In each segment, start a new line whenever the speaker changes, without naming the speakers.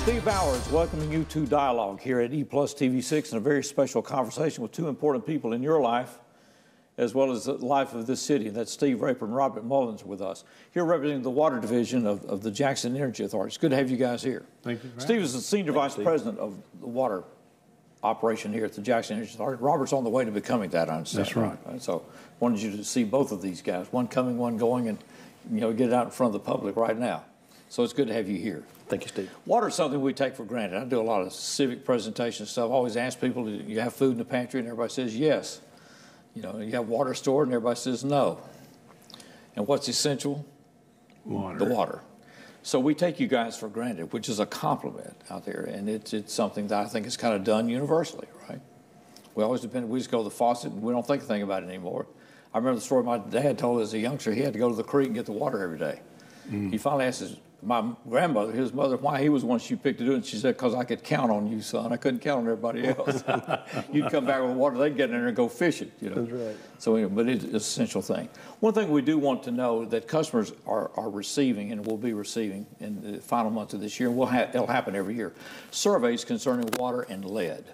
Steve Bowers welcoming you to Dialogue here at E+ TV6 and a very special conversation with two important people in your life as well as the life of this city. And that's Steve Raper and Robert Mullins with us. Here representing the water division of the Jackson Energy Authority. It's good to have you guys here.
Thank you.
Steve is the Senior Vice President of the water operation here at the Jackson Energy Authority. Robert's on the way to becoming that, I understand.
That's right.
So wanted you to see both of these guys, one coming, one going, and get it out in front of the public right now. So it's good to have you here.
Thank you, Steve.
Water is something we take for granted. I do a lot of civic presentation stuff. I always ask people, do you have food in the pantry? And everybody says yes. You have water stored, and everybody says no. And what's essential?
Water.
The water. So we take you guys for granted, which is a compliment out there. And it's something that I think is kind of done universally, right? We just go to the faucet, and we don't think a thing about it anymore. I remember the story my dad told as a youngster. He had to go to the creek and get the water every day. He finally asked my grandmother, his mother, why he was the one she picked to do it. And she said, because I could count on you, son. I couldn't count on everybody else. You'd come back with water, they'd get in there and go fishing.
That's right.
So, anyway, but it's an essential thing. One thing we do want to know that customers are receiving and will be receiving in the final month of this year, and it'll happen every year, surveys concerning water and lead.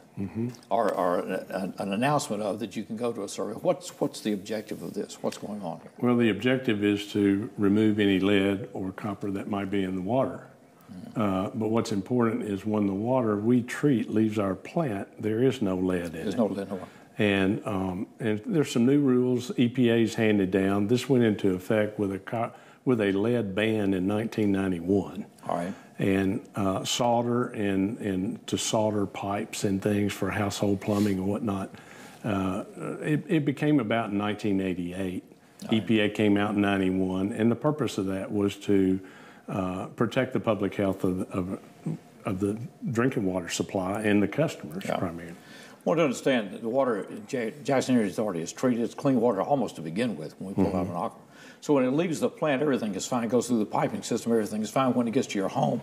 Are an announcement of that you can go to a survey. What's the objective of this? What's going on here?
Well, the objective is to remove any lead or copper that might be in the water. But what's important is when the water we treat leaves our plant, there is no lead in it.
There's no lead in the water.
And there's some new rules EPA's handed down. This went into effect with a lead ban in 1991.
All right.
And solder and to solder pipes and things for household plumbing and whatnot. It became about in 1988. EPA came out in 91, and the purpose of that was to protect the public health of the drinking water supply and the customers primarily.
I want to understand that the water Jackson Energy Authority is treated as clean water almost to begin with when we pull out an aquifer. So when it leaves the plant, everything is fine. It goes through the piping system, everything is fine. When it gets to your home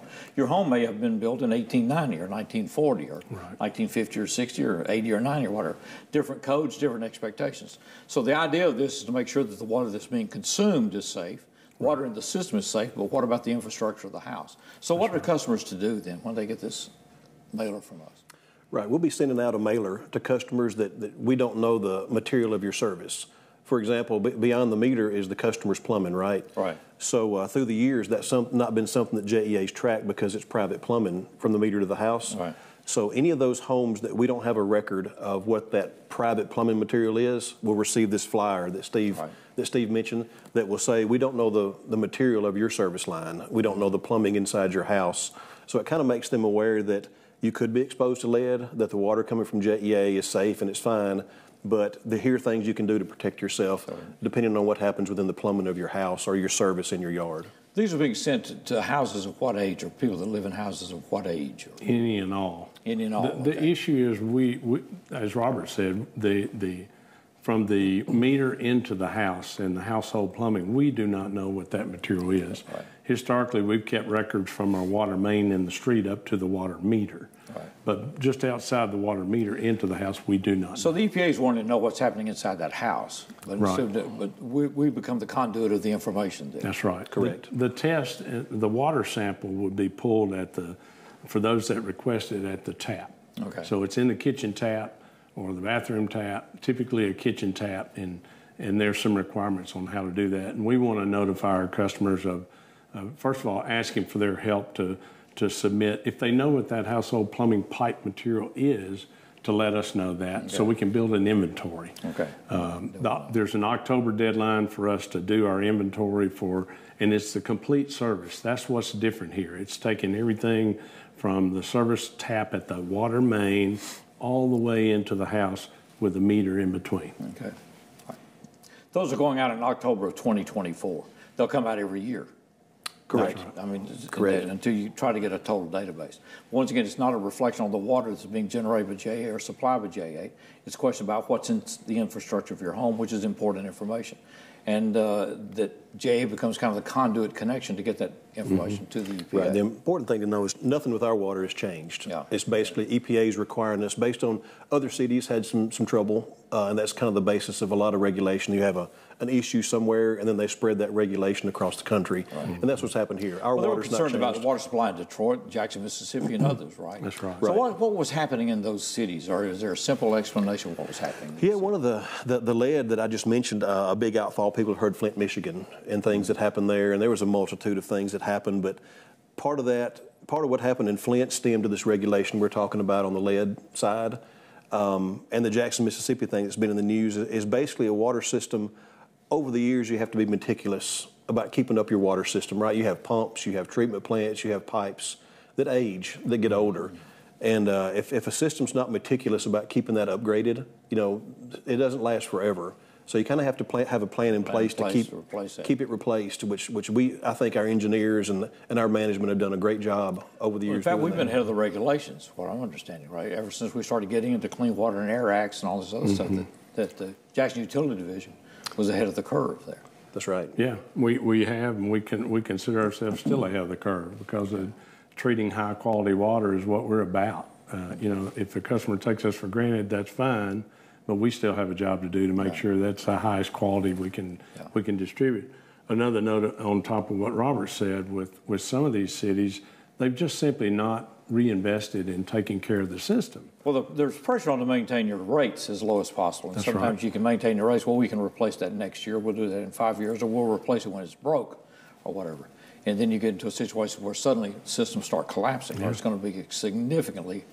may have been built in 1890 or 1940 or 1950 or 60 or 80 or 90 or whatever. Different codes, different expectations. So the idea of this is to make sure that the water that's being consumed is safe, water in the system is safe, but what about the infrastructure of the house? So what are customers to do then when they get this mailer from us?
Right. We'll be sending out a mailer to customers that we don't know the material of your service. For example, beyond the meter is the customer's plumbing, right?
Right.
So through the years, that's not been something that JEA's tracked because it's private plumbing from the meter to the house.
Right.
So any of those homes that we don't have a record of what that private plumbing material is will receive this flyer that Steve mentioned that will say, we don't know the material of your service line. We don't know the plumbing inside your house. So it kind of makes them aware that you could be exposed to lead, that the water coming from JEA is safe and it's fine, but here are things you can do to protect yourself depending on what happens within the plumbing of your house or your service in your yard.
These are being sent to houses of what age, or people that live in houses of what age?
Any and all.
Any and all.
The issue is we, as Robert said, from the meter into the house and the household plumbing, we do not know what that material is.
Right.
Historically, we've kept records from our water main in the street up to the water meter.
Right.
But just outside the water meter into the house, we do not know.
So the EPA is wanting to know what's happening inside that house. But, but we become the conduit of the information there.
That's right.
Correct.
The test, the water sample would be pulled for those that requested at the tap.
Okay.
So it's in the kitchen tap or the bathroom tap, typically a kitchen tap, and there's some requirements on how to do that. And we want to notify our customers of, first of all, asking for their help to submit, if they know what that household plumbing pipe material is, to let us know that so we can build an inventory.
Okay.
There's an October deadline for us to do our inventory and it's the complete service. That's what's different here. It's taking everything from the service tap at the water main all the way into the house with a meter in between.
Okay. All right. Those are going out in October of 2024. They'll come out every year.
Correct.
Right? I mean,
correct.
Until you try to get a total database. Once again, it's not a reflection on the water that's being generated by JEA or supplied by JEA. It's a question about what's in the infrastructure of your home, which is important information. And that JEA becomes kind of the conduit connection to get that information to the EPA.
Right. The important thing to know is nothing with our water has changed.
Yeah.
It's basically EPA's requiring us based on other cities had some trouble, and that's kind of the basis of a lot of regulation. You have an issue somewhere, and then they spread that regulation across the country. And that's what's happened here. Our
Well, they were
water's not
concerned about
changed.
the water supply in Detroit, Jackson, Mississippi, and others, right?
That's right.
So what was happening in those cities, or is there a simple explanation of what was happening?
Yeah, one of the lead that I just mentioned, a big outfall, people have heard Flint, Michigan, and things that happened there, and there was a multitude of things that happened, but part of what happened in Flint stemmed to this regulation we're talking about on the lead side. And the Jackson, Mississippi thing that's been in the news is basically a water system. Over the years, you have to be meticulous about keeping up your water system, right? You have pumps, you have treatment plants, you have pipes that age, that get older. And if a system's not meticulous about keeping that upgraded, it doesn't last forever. So you kind of have to have a plan in place to keep it replaced, which I think our engineers and our management have done a great job over the years.
In fact, we've been ahead of the regulations, what I'm understanding, right? Ever since we started getting into Clean Water and Air Acts and all this other stuff, that the Jackson Utility Division was ahead of the curve there.
That's right.
Yeah, we have, and we consider ourselves still ahead of the curve because treating high quality water is what we're about. If the customer takes us for granted, that's fine, but we still have a job to do to make sure that's the highest quality we can distribute. Another note on top of what Robert said, with some of these cities, they've just simply not reinvested in taking care of the system.
Well, there's pressure on to maintain your rates as low as possible. And
That's
sometimes
right.
you can maintain your rates. Well, we can replace that next year. We'll do that in 5 years, or we'll replace it when it's broke or whatever. And then you get into a situation where suddenly systems start collapsing. Yeah. There's going to be a significantly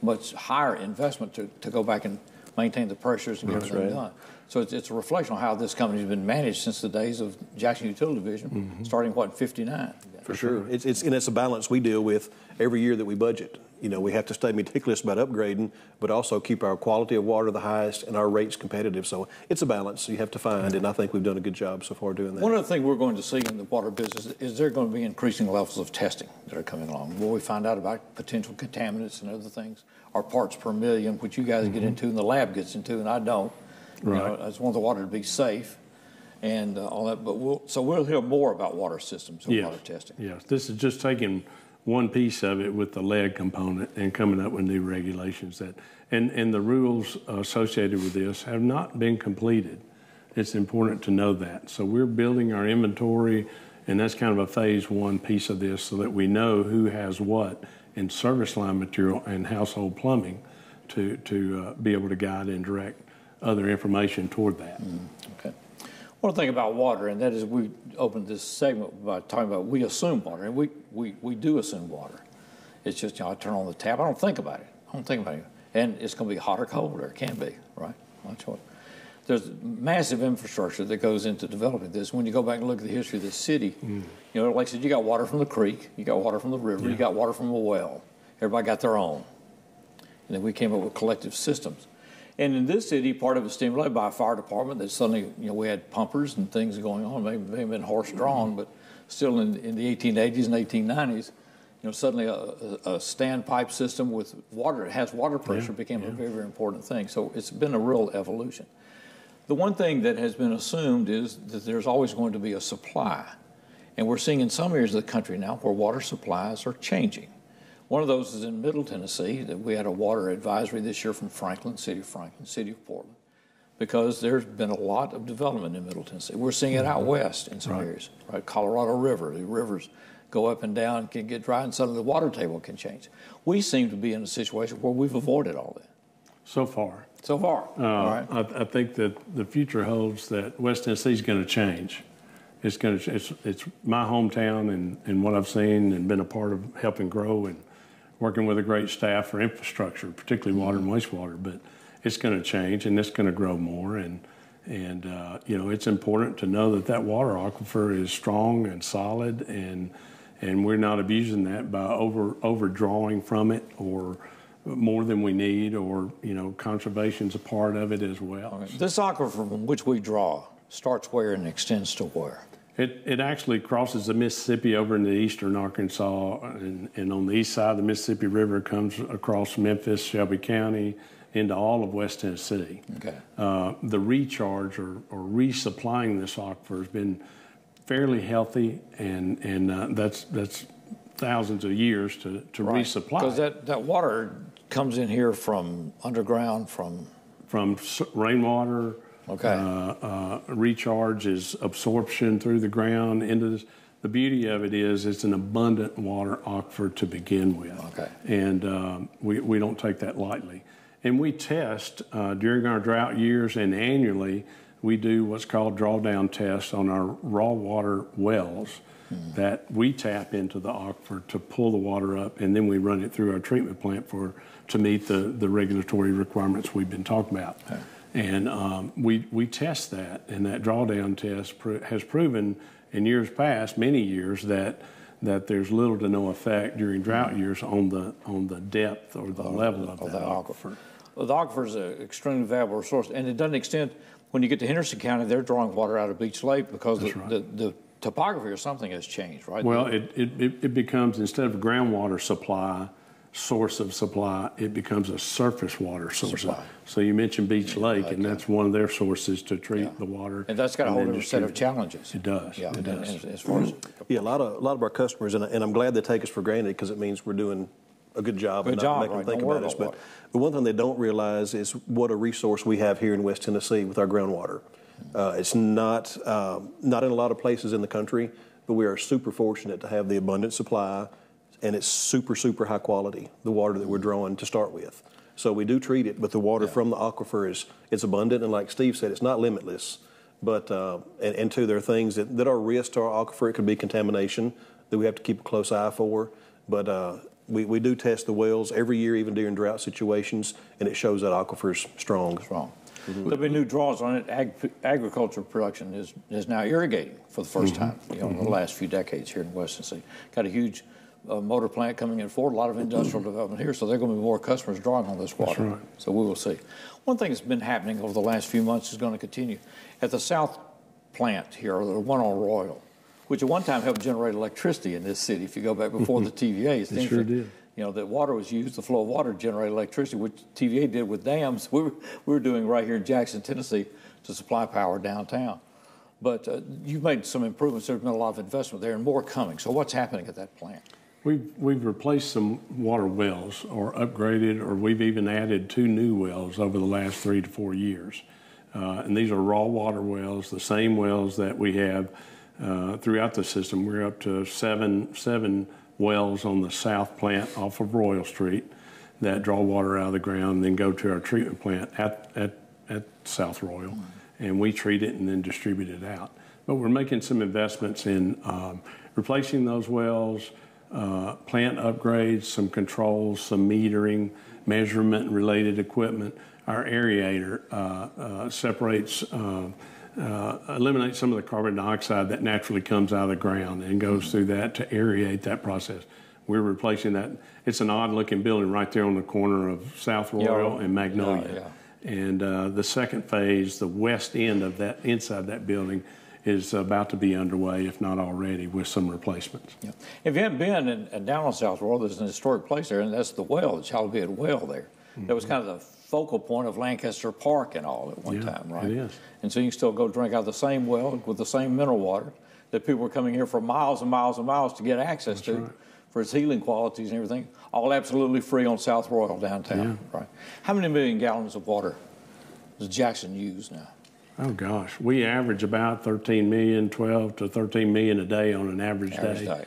much higher investment to go back and maintain the pressures and get everything done. So it's a reflection on how this company's been managed since the days of Jackson Utility Division, starting, in 59?
For sure. It's a balance we deal with every year that we budget. We have to stay meticulous about upgrading, but also keep our quality of water the highest and our rates competitive. So it's a balance you have to find, and I think we've done a good job so far doing that.
One of the things we're going to see in the water business is there going to be increasing levels of testing that are coming along. Will we find out about potential contaminants and other things, or parts per million, which you guys get into and the lab gets into, and I don't.
Right.
I just want the water to be safe and all that. But we'll hear more about water systems and water testing.
Yes, this is just taking one piece of it with the lead component and coming up with new regulations and the rules associated with this have not been completed. It's important to know that. So we're building our inventory, and that's kind of a phase one piece of this so that we know who has what in service line material and household plumbing to be able to guide and direct other information toward that.
Okay. One thing about water, and that is we opened this segment by talking about we assume water, and we do assume water. It's just, I turn on the tap, I don't think about it. And it's going to be hot or cold, or it can be, right? No choice. There's massive infrastructure that goes into developing this. When you go back and look at the history of this city, like I said, you got water from the creek, you got water from the river, you got water from a well. Everybody got their own. And then we came up with collective systems. And in this city, part of it stimulated by a fire department that suddenly, we had pumpers and things going on. Maybe have been horse-drawn, but still in the 1880s and 1890s, suddenly a standpipe system with water, it has water pressure, became a very, very important thing. So it's been a real evolution. The one thing that has been assumed is that there's always going to be a supply. And we're seeing in some areas of the country now where water supplies are changing. One of those is in Middle Tennessee, that we had a water advisory this year from City of Portland, because there's been a lot of development in Middle Tennessee. We're seeing it out west in some areas, right? Colorado River, the rivers go up and down, can get dry, and suddenly the water table can change. We seem to be in a situation where we've avoided all that.
So far.
All right.
I think that the future holds that West Tennessee is going to change. It's my hometown, and what I've seen and been a part of helping grow and working with a great staff for infrastructure, particularly water and wastewater. But it's going to change, and it's going to grow more. And it's important to know that water aquifer is strong and solid, and we're not abusing that by overdrawing from it or more than we need, or conservation's a part of it as well.
Okay. This aquifer from which we draw starts where and extends to where?
It actually crosses the Mississippi over into eastern Arkansas, and on the east side of the Mississippi River comes across Memphis, Shelby County, into all of West Tennessee.
Okay.
The recharge or resupplying this aquifer has been fairly healthy, and that's thousands of years to resupply.
Because that water comes in here from underground, from
rainwater,
Okay.
Recharge is absorption through the ground into this. The beauty of it is it's an abundant water aquifer to begin with.
Okay.
And we don't take that lightly. And we test during our drought years and annually, we do what's called drawdown tests on our raw water wells that we tap into the aquifer to pull the water up, and then we run it through our treatment plant to meet the regulatory requirements we've been talking about. Okay. And we test that, and that drawdown test has proven in years past, many years, that there's little to no effect during drought years on the depth or the level of that aquifer.
Well, the aquifer is an extremely valuable resource, and it doesn't extend. When you get to Henderson County, they're drawing water out of Beach Lake because the topography or something has changed, right?
Well, it becomes, instead of a groundwater source of supply, it becomes a surface water source. So you mentioned Beach Lake, and that's one of their sources to treat the water.
And that's got a whole different set of challenges.
It does.
Yeah,
it does.
As far as
a lot of our customers, and I'm glad they take us for granted because it means we're doing a good job of not making them think about us. But one thing they don't realize is what a resource we have here in West Tennessee with our groundwater. It's not in a lot of places in the country, but we are super fortunate to have the abundant supply, and it's super, super high quality, the water that we're drawing to start with. So we do treat it, but the water from the aquifer it's abundant, and like Steve said, it's not limitless. But and two, there are things that are risks to our aquifer. It could be contamination that we have to keep a close eye for. But we do test the wells every year, even during drought situations, and it shows that aquifer's strong.
Mm-hmm. There'll be new draws on it. Agriculture production is now irrigating for the first time in the last few decades here in West Tennessee. Got a huge motor plant coming in Ford, a lot of industrial development here, so there are going to be more customers drawing on this water.
That's right.
So we will see. One thing that's been happening over the last few months is going to continue. At the South plant here, or the one on Royal, which at one time helped generate electricity in this city, if you go back before the TVAs.
It sure did.
You know, that water was used, the flow of water to generate electricity, which TVA did with dams. We were doing right here in Jackson, Tennessee, to supply power downtown. But you've made some improvements. There's been a lot of investment there and more coming. So what's happening at that plant?
We've replaced some water wells or upgraded, or we've even added 2 new wells over the last 3 to 4 years. And these are raw water wells, the same wells that we have throughout the system. We're up to seven wells on the south plant off of Royal Street that draw water out of the ground and then go to our treatment plant at South Royal, and we treat it and then distribute it out. But we're making some investments in replacing those wells, plant upgrades, some controls, some metering, measurement related equipment. Our aerator separates eliminate some of the carbon dioxide that naturally comes out of the ground and goes through that to aerate that process. We're replacing that. It's an odd-looking building right there on the corner of South Royal and Magnolia. And the second phase, the west end of that, inside that building, is about to be underway, if not already, with some replacements. Yeah.
If you haven't been down on South Royal, there's an historic place there, and that's the well, the Chalabia Well there. That was kind of the focal point of Lancaster Park and all at one time, right?
It is.
And so you can still go drink out of the same well with the same mineral water that people were coming here for miles and miles and miles to get access to for its healing qualities and everything, all absolutely free on South Royal downtown, right? How many million gallons of water does Jackson use now?
Oh, gosh. We average about 13 million, 12 to 13 million a day on an average day.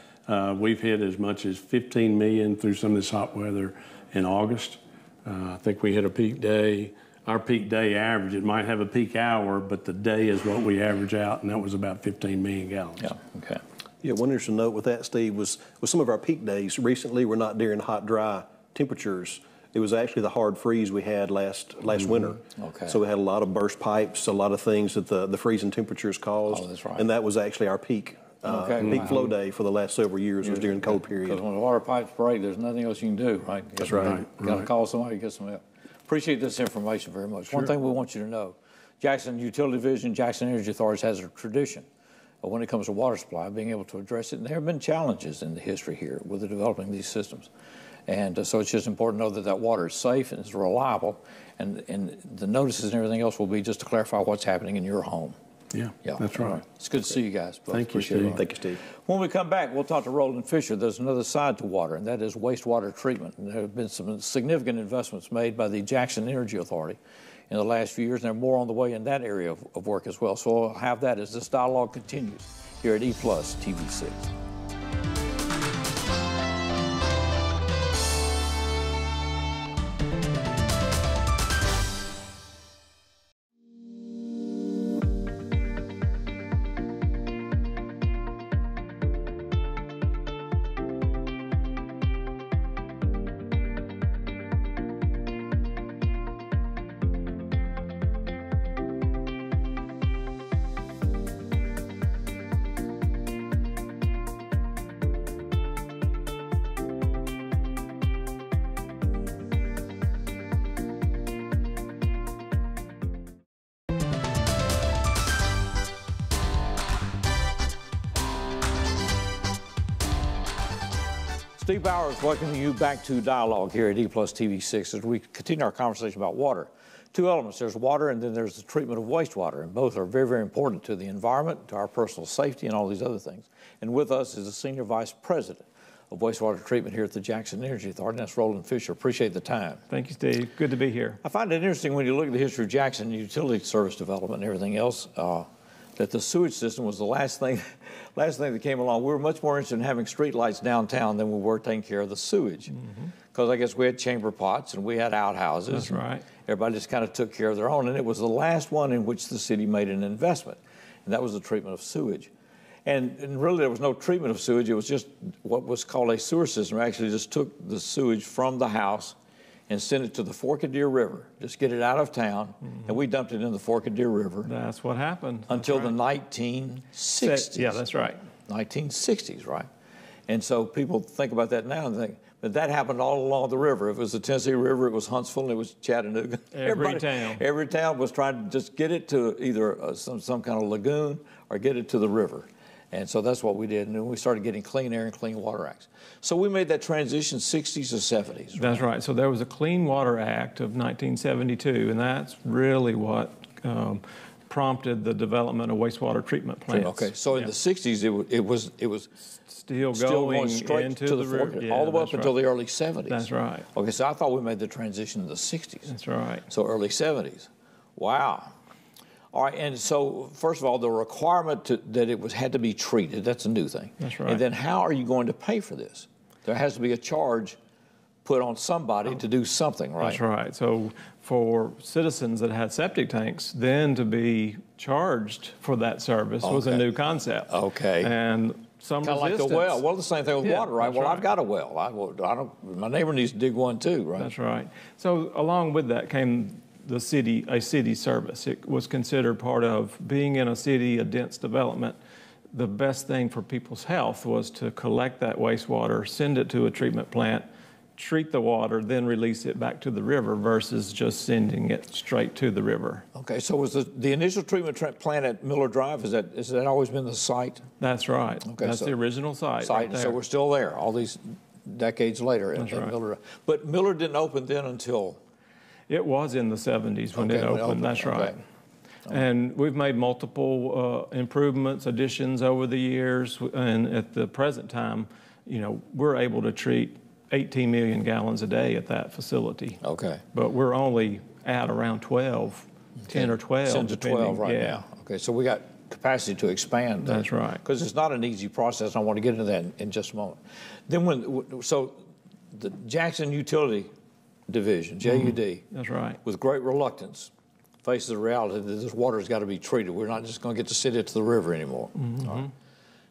We've hit as much as 15 million through some of this hot weather in August. I think we hit a peak day. Our peak day average, it might have a peak hour, but the day is what we average out, and that was about 15 million gallons.
Yeah, okay.
Yeah, one interesting note with that, Steve, was some of our peak days recently were not during hot, dry temperatures. It was actually the hard freeze we had last winter.
Okay.
So we had a lot of burst pipes, a lot of things that the freezing temperatures caused.
Oh, that's right.
And that was actually our peak. Peak flow day for the last several years was during cold period.
Because when the water pipes break, there's nothing else you can do, right?
That's right.
You got to call somebody to get some help. Appreciate this information very much. One thing we want you to know, Jackson Utility Division, Jackson Energy Authority has a tradition when it comes to water supply, being able to address it. And there have been challenges in the history here with the developing these systems. And so it's just important to know that that water is safe and is reliable. And the notices and everything else will be just to clarify what's happening in your home.
Yeah, that's right.
It's good to see you guys.
Thank you, Steve.
Thank you, Steve.
When we come back, we'll talk to Roland Fisher. There's another side to water, and that is wastewater treatment. And there have been some significant investments made by the Jackson Energy Authority in the last few years, and there are more on the way in that area of work as well. So we'll have that as this dialogue continues here at E+ TV6. Steve Bowers welcoming you back to Dialogue here at E+ TV6 as we continue our conversation about water. Two elements, there's water and then there's the treatment of wastewater, and both are very, very important to the environment, to our personal safety, and all these other things. And with us is the Senior Vice President of Wastewater Treatment here at the Jackson Energy Authority, and that's Roland Fisher. Appreciate the time.
Thank you, Steve. Good to be here.
I find it interesting when you look at the history of Jackson, utility service development and everything else, that the sewage system was the last thing that came along. We were much more interested in having street lights downtown than we were taking care of the sewage. Because I guess we had chamber pots and we had outhouses.
That's right.
Everybody just kind of took care of their own. And it was the last one in which the city made an investment. And that was the treatment of sewage. And really there was no treatment of sewage. It was just what was called a sewer system. We actually just took the sewage from the house and sent it to the Forkadere River, just get it out of town, and we dumped it in the Forkadere River.
That's what happened.
Until the 1960s.
Yeah, that's right.
1960s, right? And so people think about that now and think, but that happened all along the river. If it was the Tennessee River, it was Huntsville, and it was Chattanooga. Every town was trying to just get it to either some kind of lagoon or get it to the river. And so that's what we did. And then we started getting Clean Air and Clean Water Acts. So we made that transition 60s to 70s. Right?
That's right. So there was a Clean Water Act of 1972, and that's really what prompted the development of wastewater treatment plants.
Okay. So in the 60s, it was
still going
straight
into
to
the river.
Yeah, all the way up until the early 70s.
That's right.
Okay, so I thought we made the transition in the 60s.
That's right.
So early 70s. Wow. All right, and so first of all, the requirement that it had to be treated, that's a new thing.
That's right.
And then how are you going to pay for this? There has to be a charge put on somebody to do something, right?
That's right. So for citizens that had septic tanks, then to be charged for that service was a new concept.
Okay.
And some
kind of like the well. Well, the same thing with water, right? Well, right. I've got a well. I don't. My neighbor needs to dig one too, right?
That's right. So along with that came a city service. It was considered part of being in a city, a dense development. The best thing for people's health was to collect that wastewater, send it to a treatment plant, treat the water, then release it back to the river versus just sending it straight to the river.
Okay, so was the initial treatment plant at Miller Drive, has that always been the site?
That's right. Okay, that's the original site. Right there.
So we're still there all these decades later at Miller Drive. But Miller didn't open then until?
It was in the 70s when it opened. That's right. And we've made multiple improvements, additions over the years, and at the present time, we're able to treat 18 million gallons a day at that facility.
Okay.
But we're only at around 10 or 12.
10 to 12 right now. Okay, so we got capacity to expand.
That's right.
Because it's not an easy process. I want to get into that in just a moment. Then so the Jackson Utility Division, JED,
that's right,
with great reluctance, faces the reality that this water has got to be treated. We're not just going to get to send it to the river anymore. Right.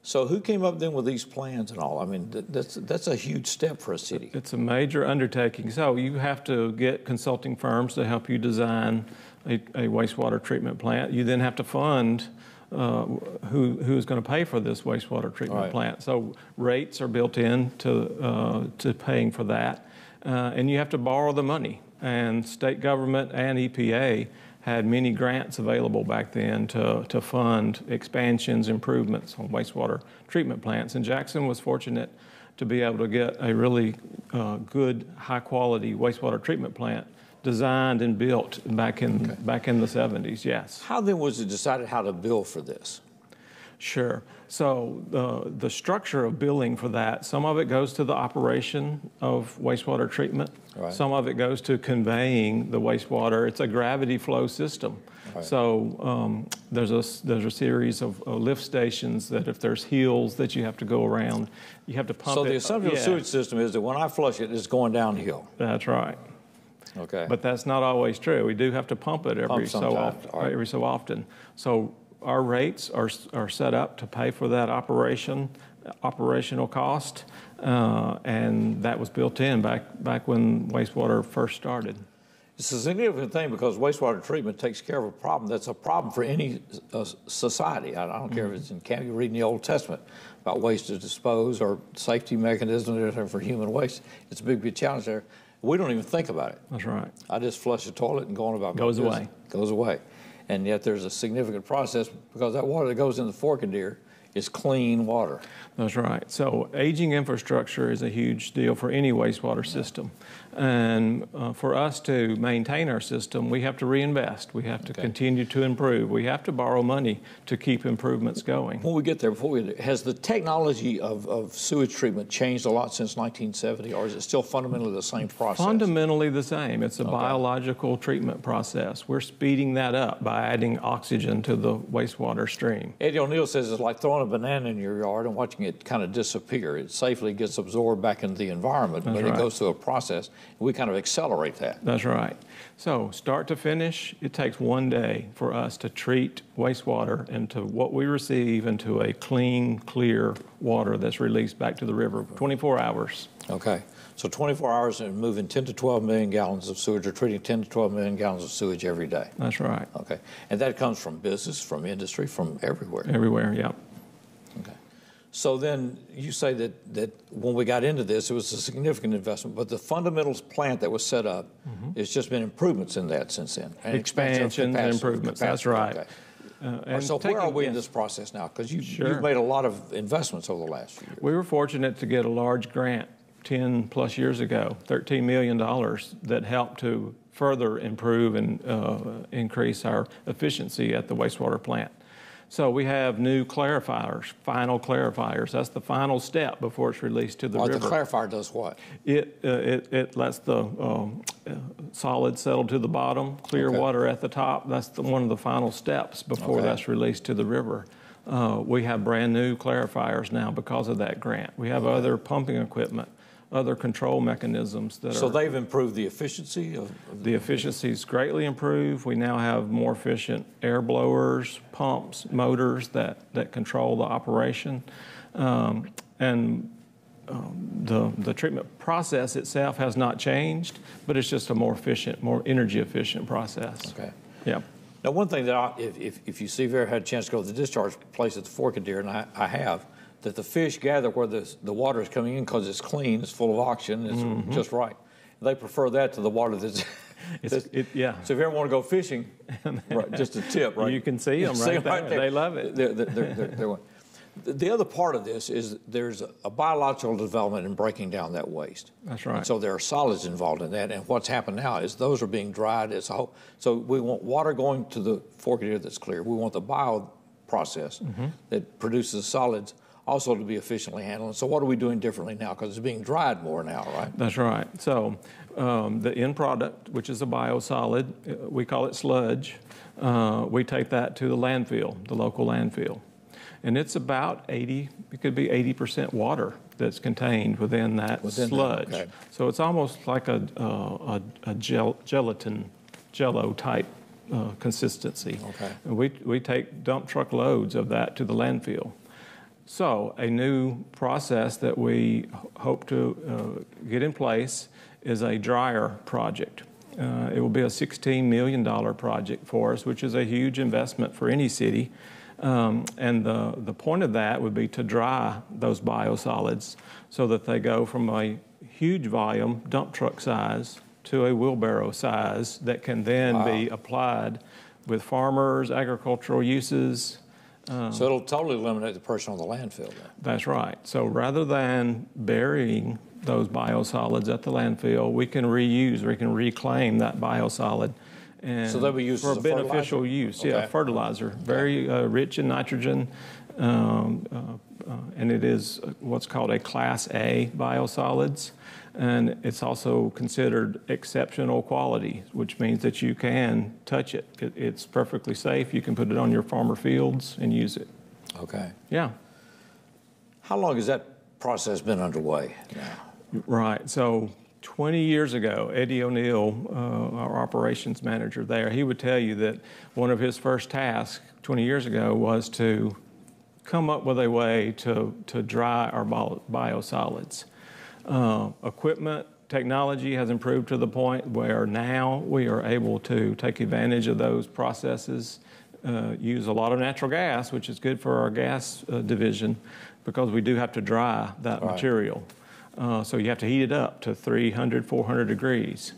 So who came up then with these plans and all? I mean, that's a huge step for a city.
It's a major undertaking. So you have to get consulting firms to help you design a wastewater treatment plant. You then have to fund who's going to pay for this wastewater treatment plant. So rates are built in to paying for that. And you have to borrow the money. And state government and EPA had many grants available back then to fund expansions, improvements on wastewater treatment plants. And Jackson was fortunate to be able to get a really good, high-quality wastewater treatment plant designed and built back in the 70s, yes.
How then was it decided how to bill for this?
Sure. So the structure of billing for that, some of it goes to the operation of wastewater treatment.
Right.
Some of it goes to conveying the wastewater. It's a gravity flow system.
Right.
So there's a series of lift stations that if there's hills that you have to go around, you have to pump it.
So the assumption of the sewage system is that when I flush it, it's going downhill.
That's right.
Okay.
But that's not always true. We do have to pump it every so often.
Right.
Every so often. So our rates are set up to pay for that operational cost, and that was built in back when wastewater first started.
It's a significant thing because wastewater treatment takes care of a problem that's a problem for any society. I don't care if it's in camp, you're reading the Old Testament about waste to dispose or safety mechanisms for human waste. It's a big challenge there. We don't even think about it.
That's right.
I just flush the toilet and go on about my
Goes
business.
away.
Goes away. And yet there's a significant process because that water that goes in the Fork-a-Deer is clean water.
That's right. So aging infrastructure is a huge deal for any wastewater system. And for us to maintain our system, we have to reinvest. We have to continue to improve. We have to borrow money to keep improvements going.
When we get there, has the technology of sewage treatment changed a lot since 1970, or is it still fundamentally the same process?
Fundamentally the same. It's a biological treatment process. We're speeding that up by adding oxygen to the wastewater stream.
Eddie O'Neill says it's like throwing a banana in your yard and watching it kind of disappear. It safely gets absorbed back into the environment, but it goes through a process. We kind of accelerate that.
That's right. So start to finish, it takes 1 day for us to treat wastewater into what we receive into a clean, clear water that's released back to the river, 24 hours.
Okay. So 24 hours and moving 10 to 12 million gallons of sewage, or treating 10 to 12 million gallons of sewage every day.
That's right.
Okay. And that comes from business, from industry, from everywhere.
Everywhere, yeah.
Okay. So then you say that when we got into this, it was a significant investment, but the fundamentals plant that was set up, it's just been improvements in that since then. And
Expansions and improvements, that's right.
Okay. So where are we in this process now? Because you've made a lot of investments over the last few years.
We were fortunate to get a large grant 10 plus years ago, $13 million, that helped to further improve and increase our efficiency at the wastewater plant. So we have new clarifiers, final clarifiers. That's the final step before it's released to the river.
The clarifier does what?
It lets the solid settle to the bottom, clear water at the top. That's one of the final steps before that's released to the river. We have brand new clarifiers now because of that grant. We have other pumping equipment, other control mechanisms that
So they've improved the efficiency of
the efficiency's greatly improved. We now have more efficient air blowers, pumps, motors that control the operation. The treatment process itself has not changed, but it's just a more efficient, more energy efficient process.
Okay.
Yeah.
Now, one thing that if you see, if you ever had a chance to go to the discharge place at the Fork-a-Deer, and I have, that the fish gather where the water is coming in because it's clean, it's full of oxygen, it's just right. They prefer that to the water that's... So if you ever want to go fishing, just a tip, right?
You can see them right there. They love it.
The other part of this is there's a biological development in breaking down that waste.
That's right.
And so there are solids involved in that, and what's happened now is those are being dried as a whole. So we want water going to the Fork-a-Deer that's clear. We want the bio process that produces solids also to be efficiently handled. So what are we doing differently now? Because it's being dried more now, right?
That's right. So the end product, which is a biosolid, we call it sludge. We take that to the landfill, the local landfill. And it's about 80, it could be 80% water that's contained within that sludge.
Okay.
So it's almost like a gelatin, jello type consistency.
Okay.
And we take dump truck loads of that to the landfill. So a new process that we hope to get in place is a dryer project. It will be a $16 million project for us, which is a huge investment for any city. And the point of that would be to dry those biosolids so that they go from a huge volume, dump truck size, to a wheelbarrow size that can then be applied with farmers, agricultural uses.
So it'll totally eliminate the person on the landfill then.
That's right. So rather than burying those biosolids at the landfill, we can reuse, we can reclaim that biosolid. And
so they'll be used
for
as a
beneficial
fertilizer?
use. Yeah, fertilizer, very rich in nitrogen, and it is what's called a Class A biosolids. And it's also considered exceptional quality, which means that you can touch it. It's perfectly safe. You can put it on your farmer fields and use it.
Okay.
Yeah.
How long has that process been underway now?
Right. So 20 years ago, Eddie O'Neill, our operations manager there, he would tell you that one of his first tasks 20 years ago was to come up with a way to dry our biosolids. Equipment, technology has improved to the point where now we are able to take advantage of those processes, use a lot of natural gas, which is good for our gas division, because we do have to dry that material. So you have to heat it up to 300, 400 degrees,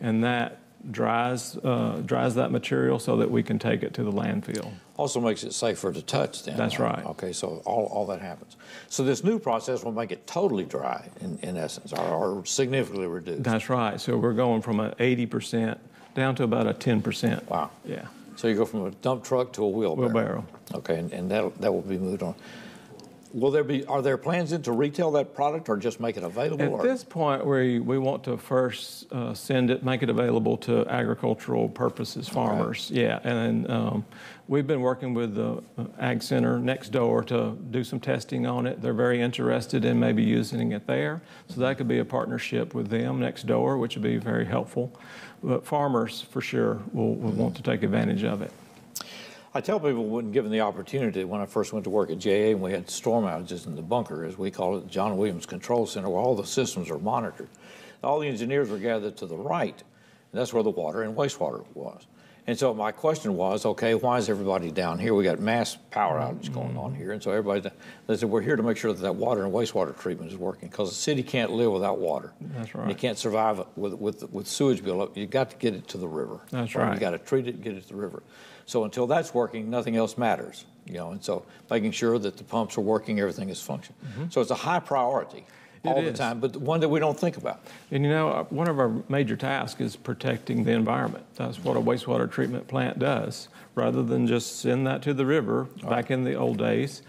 and that dries that material so that we can take it to the landfill.
Also makes it safer to touch then.
That's right.
Okay, so all that happens. So this new process will make it totally dry in essence, or significantly reduced.
That's right. So we're going from an 80% down to about a 10%.
Wow.
Yeah.
So you go from a dump truck to a wheelbarrow. Okay, and that will be moved on. Are there plans to retail that product or just make it available?
At this point, we want to first make it available to agricultural purposes, farmers. Okay. Yeah, and we've been working with the Ag Center next door to do some testing on it. They're very interested in maybe using it there. So that could be a partnership with them next door, which would be very helpful. But farmers, for sure, will want to take advantage of it.
I tell people when given the opportunity, when I first went to work at JEA and we had storm outages in the bunker, as we call it, John Williams Control Center, where all the systems are monitored. All the engineers were gathered to the right, and that's where the water and wastewater was. And so my question was, okay, why is everybody down here? We got mass power outage going on here, and so they said, we're here to make sure that water and wastewater treatment is working, because the city can't live without water.
That's right.
And you can't survive with sewage buildup. You got to get it to the river.
That's right.
You got to treat it and get it to the river. So until that's working, nothing else matters, and so making sure that the pumps are working, everything is functioning. So it's a high priority all the time, but one that we don't think about.
And one of our major tasks is protecting the environment. That's what a wastewater treatment plant does. Rather than just send that to the river, back in the old days,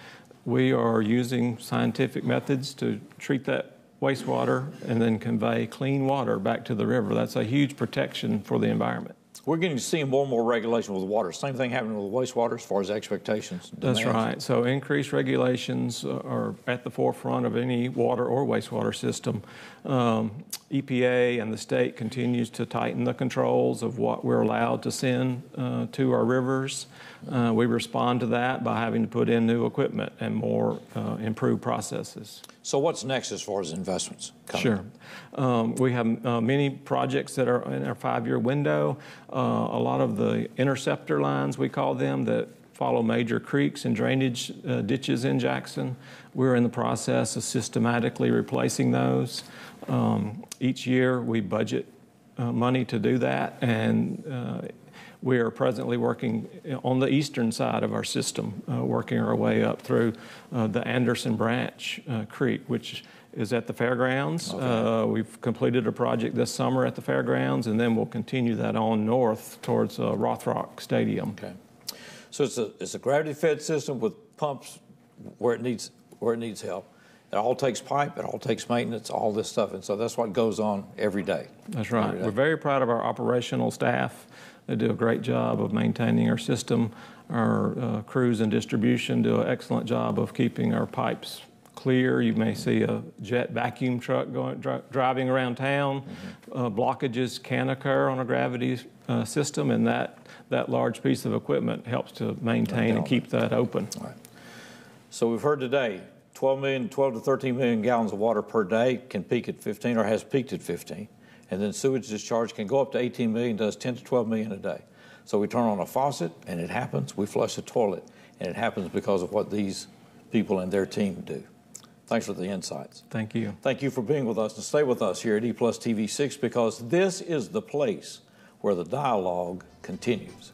we are using scientific methods to treat that wastewater and then convey clean water back to the river. That's a huge protection for the environment.
We're getting to see more and more regulation with water. Same thing happening with wastewater as far as expectations.
That's right. So increased regulations are at the forefront of any water or wastewater system. EPA and the state continues to tighten the controls of what we're allowed to send to our rivers. We respond to that by having to put in new equipment and more improved processes.
So what's next as far as investments coming?
Sure. We have many projects that are in our 5-year window. A lot of the interceptor lines, we call them, that follow major creeks and drainage ditches in Jackson. We're in the process of systematically replacing those. Each year we budget money to do that, and we are presently working on the eastern side of our system, working our way up through the Anderson Branch Creek, which is at the fairgrounds. Okay. We've completed a project this summer at the fairgrounds, and then we'll continue that on north towards Rothrock Stadium.
Okay. So it's a gravity-fed system with pumps where it needs help. It all takes pipe, it all takes maintenance, all this stuff, and so that's what goes on every day.
That's right. We're very proud of our operational staff. They do a great job of maintaining our system. Our crews and distribution do an excellent job of keeping our pipes clear. You may see a jet vacuum truck driving around town. Blockages can occur on a gravity system, and that large piece of equipment helps to maintain and keep that open.
All right. So we've heard today 12 to 13 million gallons of water per day can peak at 15 or has peaked at 15. And then sewage discharge can go up to 18 million, does 10 to 12 million a day. So we turn on a faucet and it happens. We flush the toilet and it happens because of what these people and their team do. Thanks for the insights.
Thank you.
Thank you for being with us, and stay with us here at E+ TV6, because this is the place where the dialogue continues.